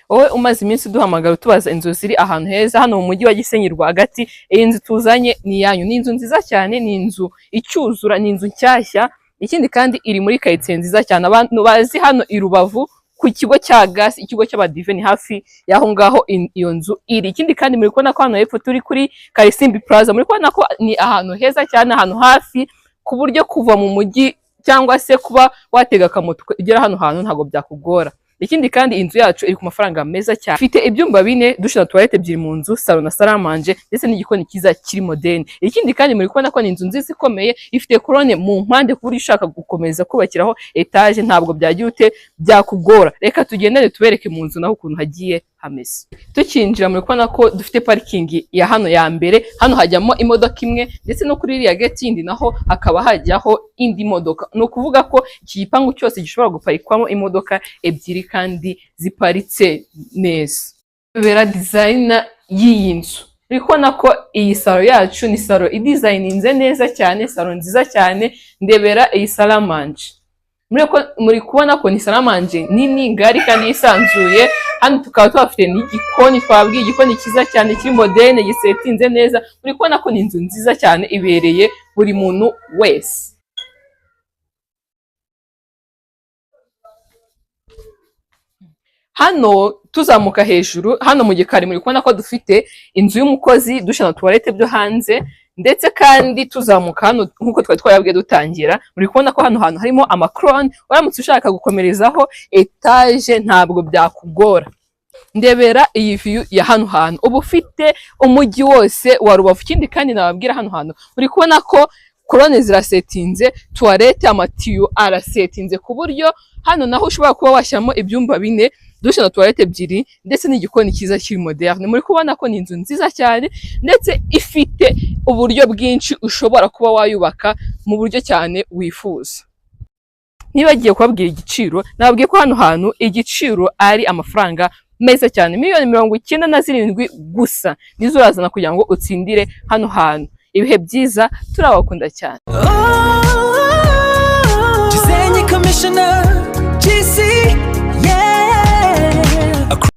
wowe umaze iminsi duhamagara tubaza inzu ziri ahantu heza hano mu mujyi wa Gisenyi rwagati, iyi nzu tuzanye ni yanyu. Ni inzu nziza cyane, ni inzu icyuzura, ni inzu nshyashya, ikindi kandi iri muri quartier nziza cyane. Abantu bazi hano i Rubavu ku kigo cya gas, ikigo cy'abadive ni hafi yaho ngaho iyo nzu iri. Ikindi kandi muri kubona ko hano hepfo turi kuri Karisimbi Plaza, muri kubona ko ni ahantu heza cyane, ahantu hafi ku buryo kuva mu mujyi cyangwa se kuba watega akamoto ugera hano hantu ntago byakugora. Ikindi kandi inzu yacu iri ku mafaranga meza cyane, ifite ibyumba 4, dushe na toilette ebyiri mu nzu, salon na salle à manger ndetse n'igikoni kiza kiri moderne. Ikindi kandi muri kubona ko ni inzu nziza ikomeye, ifite korone mu mpande ku buryo ushaka gukomeza kubakiraho etage ntabwo byagiye ute byakugora. Reka tugendere tubereke mu nzu naho ukuntu hagiye hameze. Tukinjira muri kubona ko dufite parking ya hano ya mbere, hano hajyamo imodoka imwe ndetse no kuri iriya gate yindi naho hakaba hajyaho indi modoka. No kuvuga ko iki gipangu cyose gishobora guparikwamo imodoka ebyiri kandi ziparitse neza. Bera design y'iyi nzu, uri kubona ko iyi salo yacu ni salo idesigninze neza cyane, salo nziza cyane. Ndebera iyi salle à manger, muri kubona ko ni salle à manger nini ngari kandi yisanzuye. Hano tukaba twafite n'igikoni, twabwiye igikoni kiza cyane kiri moderne gisetinze neza. Muri kubona ko ni inzu nziza cyane ibereye buri muntu wese. Hano tuzamuka hejuru, hano mu gikari muri kubona ko dufite inzu y'umukozi, dushe na toilette byo hanze, ndetse kandi tuzamuka hano nkuko twari twabwiye dutangira, muri kubona ko hano hantu harimo amakrone. Uramutse ushaka gukomerezaho etage ntabwo byakugora. Ndebera iyi view ya hano hantu, ubu ufite umujyi wose wa Rubavu. Ikindi kandi nababwira hano hantu muri kubona ko korone zirasetinze, toilette amatiyo arasetinze ku buryo hano naho ushobora kuba washyiramo ibyumba 4, dushe na toilette ebyiri ndetse n'igikoni kiza kiri moderne. Muri kubona ko ni inzu nziza cyane ndetse ifite uburyo bwinshi ushobora kuba wayubaka mu buryo cyane wifuza. Nibagiye kubabwira igiciro, nababwiye ko hano hantu igiciro ari amafaranga meza cyane, $97,000 gusa nizo urazana kugira ngo utsindire hano hantu. Ibihe byiza, turabakunda cyane. Gisenyi Commissioner